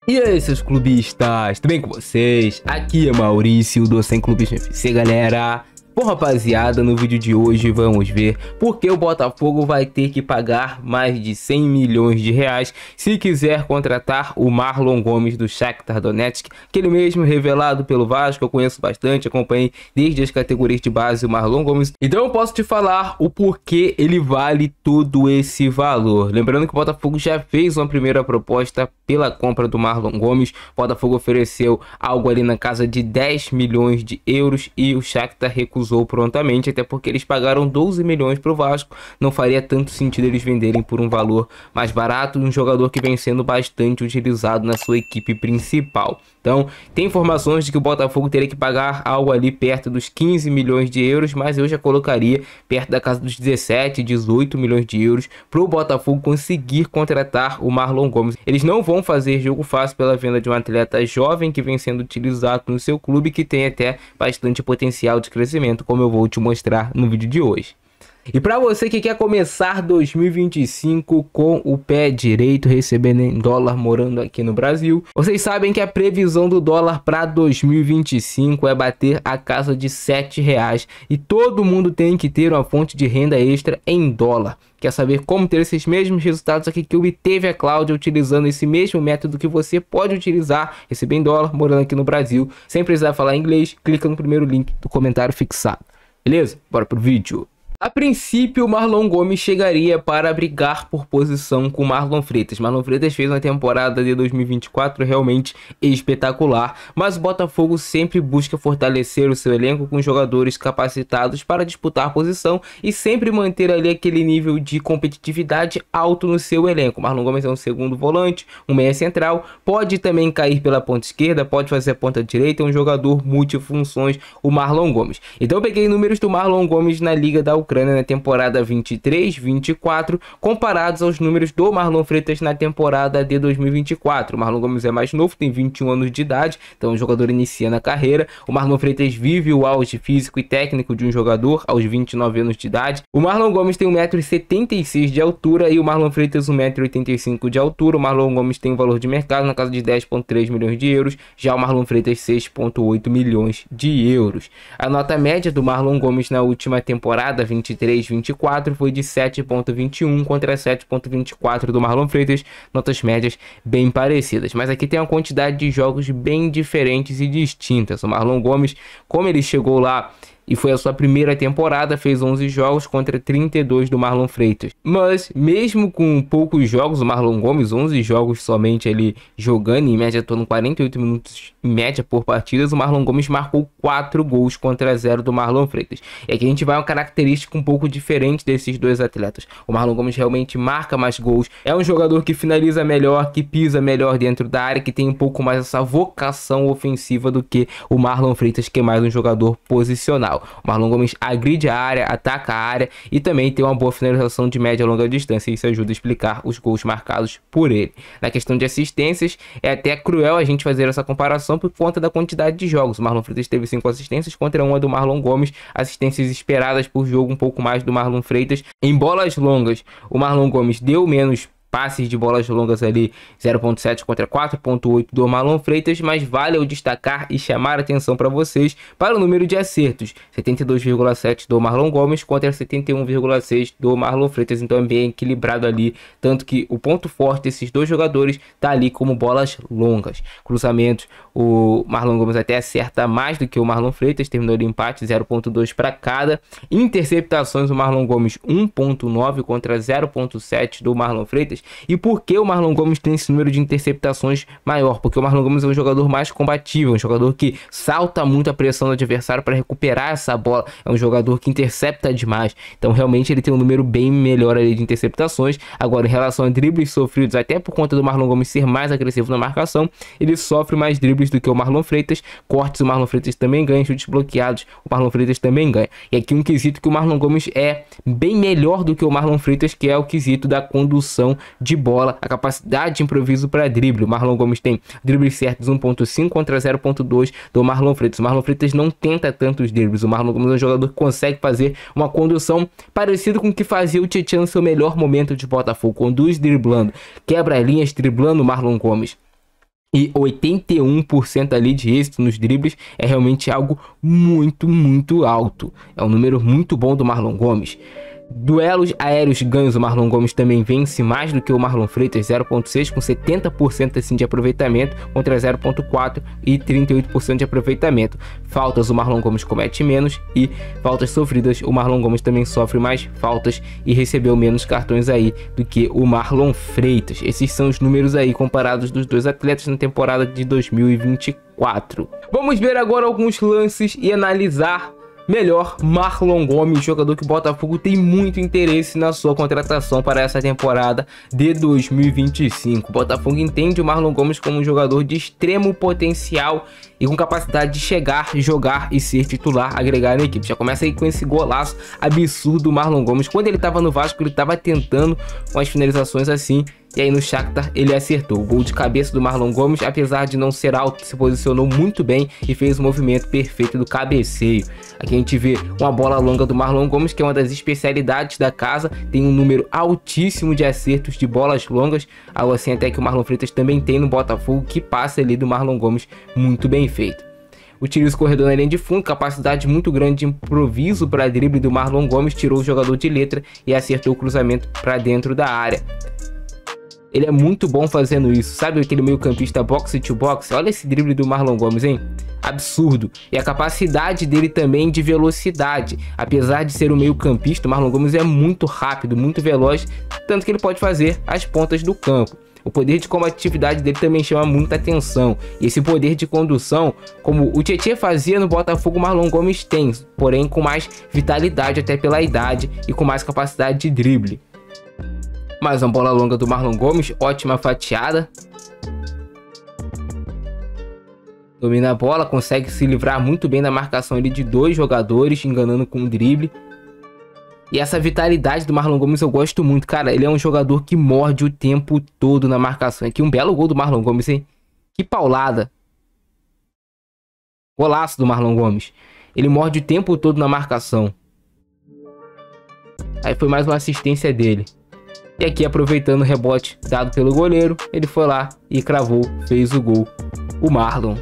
E aí, seus clubistas, tudo bem com vocês? Aqui é Maurício do Sem Clubismo FC, galera. Bom, rapaziada, no vídeo de hoje vamos ver por que o Botafogo vai ter que pagar mais de 100 milhões de reais se quiser contratar o Marlon Gomes do Shakhtar Donetsk, aquele mesmo revelado pelo Vasco. Eu conheço bastante, acompanhei desde as categorias de base o Marlon Gomes, então eu posso te falar o porquê ele vale todo esse valor. Lembrando que o Botafogo já fez uma primeira proposta pela compra do Marlon Gomes. O Botafogo ofereceu algo ali na casa de 10 milhões de euros e o Shakhtar recusou prontamente, até porque eles pagaram 12 milhões para o Vasco. Não faria tanto sentido eles venderem por um valor mais barato, um jogador que vem sendo bastante utilizado na sua equipe principal. Então, tem informações de que o Botafogo teria que pagar algo ali perto dos 15 milhões de euros, mas eu já colocaria perto da casa dos 17, 18 milhões de euros para o Botafogo conseguir contratar o Marlon Gomes. Eles não vão fazer jogo fácil pela venda de um atleta jovem que vem sendo utilizado no seu clube, que tem até bastante potencial de crescimento, como eu vou te mostrar no vídeo de hoje. E para você que quer começar 2025 com o pé direito, recebendo em dólar, morando aqui no Brasil, vocês sabem que a previsão do dólar para 2025 é bater a casa de R$7 e todo mundo tem que ter uma fonte de renda extra em dólar. Quer saber como ter esses mesmos resultados aqui que obteve a Cláudia utilizando esse mesmo método que você pode utilizar, receber em dólar, morando aqui no Brasil, sem precisar falar inglês? Clica no primeiro link do comentário fixado. Beleza? Bora pro vídeo. A princípio, o Marlon Gomes chegaria para brigar por posição com o Marlon Freitas. Marlon Freitas fez uma temporada de 2024 realmente espetacular, mas o Botafogo sempre busca fortalecer o seu elenco com jogadores capacitados para disputar posição e sempre manter ali aquele nível de competitividade alto no seu elenco. O Marlon Gomes é um segundo volante, um meia central, pode também cair pela ponta esquerda, pode fazer a ponta direita, é um jogador multifunções, o Marlon Gomes. Então eu peguei números do Marlon Gomes na Liga da Ucrânia na temporada 23-24 comparados aos números do Marlon Freitas na temporada de 2024. O Marlon Gomes é mais novo, tem 21 anos de idade, então o jogador inicia na carreira. O Marlon Freitas vive o auge físico e técnico de um jogador aos 29 anos de idade. O Marlon Gomes tem 1,76 m de altura e o Marlon Freitas 1,85 m de altura. O Marlon Gomes tem um valor de mercado na casa de 10,3 milhões de euros, já o Marlon Freitas 6,8 milhões de euros. A nota média do Marlon Gomes na última temporada 23-24 foi de 7,21 contra 7,24 do Marlon Freitas, notas médias bem parecidas, mas aqui tem uma quantidade de jogos bem diferentes e distintas. O Marlon Gomes, como ele chegou lá e foi a sua primeira temporada, fez 11 jogos contra 32 do Marlon Freitas. Mas mesmo com poucos jogos, o Marlon Gomes, 11 jogos somente ali jogando, em média tornando 48 minutos em média por partidas, o Marlon Gomes marcou 4 gols contra 0 do Marlon Freitas. E aqui a gente vai uma característica um pouco diferente desses dois atletas. O Marlon Gomes realmente marca mais gols, é um jogador que finaliza melhor, que pisa melhor dentro da área, que tem um pouco mais essa vocação ofensiva do que o Marlon Freitas, que é mais um jogador posicional. O Marlon Gomes agride a área, ataca a área e também tem uma boa finalização de média e longa distância. Isso ajuda a explicar os gols marcados por ele. Na questão de assistências, é até cruel a gente fazer essa comparação por conta da quantidade de jogos. O Marlon Freitas teve 5 assistências contra uma do Marlon Gomes, assistências esperadas por jogo um pouco mais do Marlon Freitas. Em bolas longas, o Marlon Gomes deu menos passes de bolas longas ali, 0,7 contra 4,8 do Marlon Freitas, mas vale eu destacar e chamar a atenção para vocês para o número de acertos, 72,7 do Marlon Gomes contra 71,6 do Marlon Freitas, então é bem equilibrado ali, tanto que o ponto forte desses dois jogadores tá ali como bolas longas. Cruzamentos, o Marlon Gomes até acerta mais do que o Marlon Freitas, terminou de empate, 0,2 para cada. Interceptações, o Marlon Gomes 1,9 contra 0,7 do Marlon Freitas. E por que o Marlon Gomes tem esse número de interceptações maior? Porque o Marlon Gomes é um jogador mais combativo, um jogador que salta muito a pressão do adversário para recuperar essa bola, é um jogador que intercepta demais, então realmente ele tem um número bem melhor ali de interceptações. Agora, em relação a dribles sofridos, até por conta do Marlon Gomes ser mais agressivo na marcação, ele sofre mais dribles do que o Marlon Freitas. Cortes, o Marlon Freitas também ganha, chutes bloqueados, o Marlon Freitas também ganha. E aqui um quesito que o Marlon Gomes é bem melhor do que o Marlon Freitas, que é o quesito da condução de bola, a capacidade de improviso para drible. O Marlon Gomes tem dribles certos 1,5 contra 0,2 do Marlon Freitas. O Marlon Freitas não tenta tantos dribles. O Marlon Gomes é um jogador que consegue fazer uma condução parecida com o que fazia o Tietchan no seu melhor momento de Botafogo. Conduz driblando, quebra linhas driblando o Marlon Gomes. e 81% ali de êxito nos dribles é realmente algo muito alto. É um número muito bom do Marlon Gomes. Duelos aéreos ganhos, o Marlon Gomes também vence mais do que o Marlon Freitas, 0.6, com 70% assim de aproveitamento contra 0.4 e 38% de aproveitamento. Faltas, o Marlon Gomes comete menos, e faltas sofridas, o Marlon Gomes também sofre mais faltas e recebeu menos cartões aí do que o Marlon Freitas. Esses são os números aí comparados dos dois atletas na temporada de 2024. Vamos ver agora alguns lances e analisar melhor Marlon Gomes, jogador que o Botafogo tem muito interesse na sua contratação para essa temporada de 2025. O Botafogo entende o Marlon Gomes como um jogador de extremo potencial e com capacidade de chegar, jogar e ser titular, agregar na equipe. Já começa aí com esse golaço absurdo do Marlon Gomes. Quando ele estava no Vasco, ele estava tentando com as finalizações assim, e aí no Shakhtar ele acertou. O gol de cabeça do Marlon Gomes, apesar de não ser alto, se posicionou muito bem e fez o movimento perfeito do cabeceio. Aqui a gente vê uma bola longa do Marlon Gomes, que é uma das especialidades da casa, tem um número altíssimo de acertos de bolas longas, algo assim até que o Marlon Freitas também tem no Botafogo, que passa ali do Marlon Gomes muito bem feito. Utiliza o corredor na linha de fundo, capacidade muito grande de improviso para drible do Marlon Gomes, tirou o jogador de letra e acertou o cruzamento para dentro da área. Ele é muito bom fazendo isso, sabe aquele meio campista boxe to boxe? Olha esse drible do Marlon Gomes, hein? Absurdo. E a capacidade dele também de velocidade. Apesar de ser um meio campista, o Marlon Gomes é muito rápido, muito veloz, tanto que ele pode fazer as pontas do campo. O poder de combatividade dele também chama muita atenção. E esse poder de condução, como o Tietê fazia no Botafogo, o Marlon Gomes tem, porém com mais vitalidade até pela idade e com mais capacidade de drible. Mais uma bola longa do Marlon Gomes, ótima fatiada. Domina a bola, consegue se livrar muito bem da marcação ali de dois jogadores, enganando com o drible. E essa vitalidade do Marlon Gomes eu gosto muito, cara. Ele é um jogador que morde o tempo todo na marcação. Aqui um belo gol do Marlon Gomes, hein? Que paulada. Golaço do Marlon Gomes. Ele morde o tempo todo na marcação. Aí foi mais uma assistência dele. E aqui, aproveitando o rebote dado pelo goleiro, ele foi lá e cravou, fez o gol. O Marlon.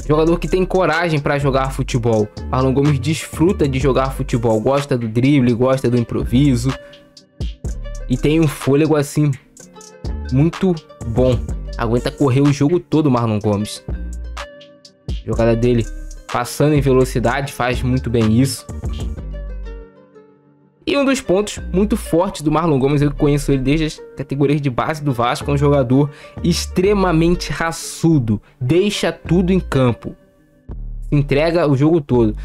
Jogador que tem coragem para jogar futebol. Marlon Gomes desfruta de jogar futebol. Gosta do drible, gosta do improviso. E tem um fôlego assim muito bom. Aguenta correr o jogo todo, Marlon Gomes. A jogada dele passando em velocidade, faz muito bem isso. E um dos pontos muito fortes do Marlon Gomes, eu conheço ele desde as categorias de base do Vasco, é um jogador extremamente raçudo, deixa tudo em campo, se entrega o jogo todo.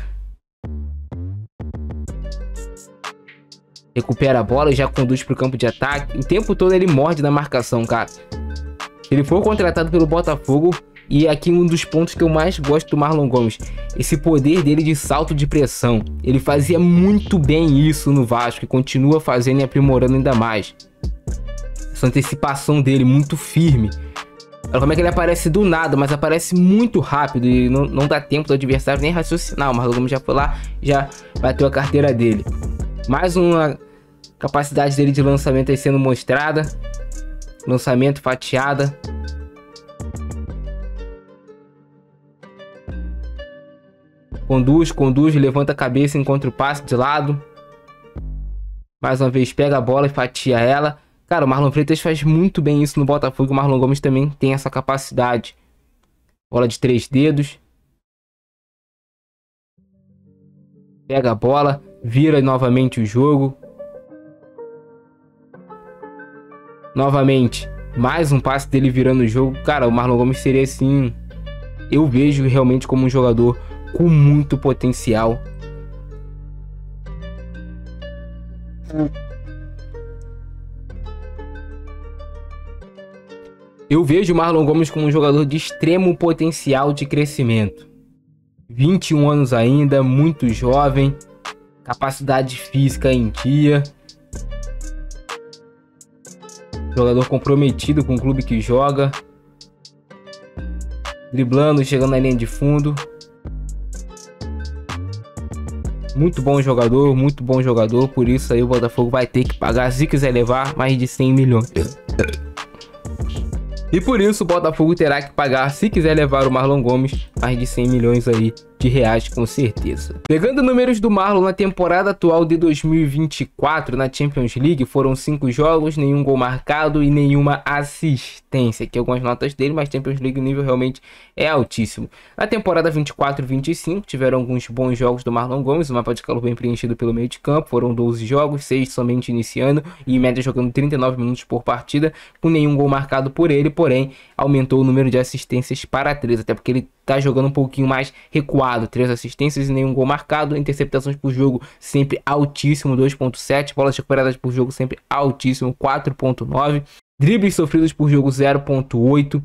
Recupera a bola e já conduz para o campo de ataque, o tempo todo ele morde na marcação, cara. Se ele for contratado pelo Botafogo, e aqui um dos pontos que eu mais gosto do Marlon Gomes, esse poder dele de salto de pressão. Ele fazia muito bem isso no Vasco e continua fazendo e aprimorando ainda mais. Essa antecipação dele muito firme. Olha como é que ele aparece do nada, mas aparece muito rápido e não dá tempo do adversário nem raciocinar. O Marlon Gomes já foi lá, já bateu a carteira dele. Mais uma capacidade dele de lançamento aí sendo mostrada. Lançamento, fatiada. Conduz, levanta a cabeça, encontra o passe de lado. Mais uma vez pega a bola e fatia ela. Cara, o Marlon Freitas faz muito bem isso no Botafogo. O Marlon Gomes também tem essa capacidade. Bola de 3 dedos. Pega a bola, vira novamente o jogo. Novamente, mais um passe dele virando o jogo. Cara, o Marlon Gomes seria assim... Eu vejo realmente como um jogador com muito potencial. Eu vejo o Marlon Gomes como um jogador de extremo potencial de crescimento. 21 anos ainda, muito jovem, capacidade física em dia. Jogador comprometido com o clube que joga. Driblando, chegando na linha de fundo. Muito bom jogador, por isso aí o Botafogo vai ter que pagar, se quiser levar, mais de 100 milhões. E por isso o Botafogo terá que pagar, se quiser levar o Marlon Gomes, mais de 100 milhões aí de reais com certeza. Pegando números do Marlon na temporada atual de 2024 na Champions League, foram 5 jogos, nenhum gol marcado e nenhuma assistência. Aqui algumas notas dele, mas Champions League o nível realmente é altíssimo. Na temporada 24-25 tiveram alguns bons jogos do Marlon Gomes, o mapa de calor bem preenchido pelo meio de campo, foram 12 jogos, 6 somente iniciando e em média jogando 39 minutos por partida, com nenhum gol marcado por ele, porém aumentou o número de assistências para 3, até porque ele tá jogando um pouquinho mais recuado, 3 assistências e nenhum gol marcado, interceptações por jogo sempre altíssimo, 2.7, bolas recuperadas por jogo sempre altíssimo, 4.9, dribles sofridos por jogo 0.8,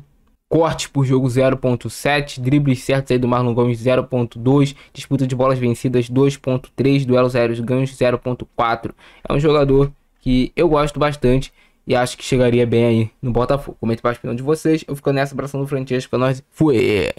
cortes por jogo 0.7, dribles certos aí do Marlon Gomes 0.2, disputa de bolas vencidas 2.3, duelos aéreos ganhos 0.4. É um jogador que eu gosto bastante e acho que chegaria bem aí no Botafogo. Comente para a opinião de vocês. Eu fico nessa, abração do Francesco, pra nós. Fui!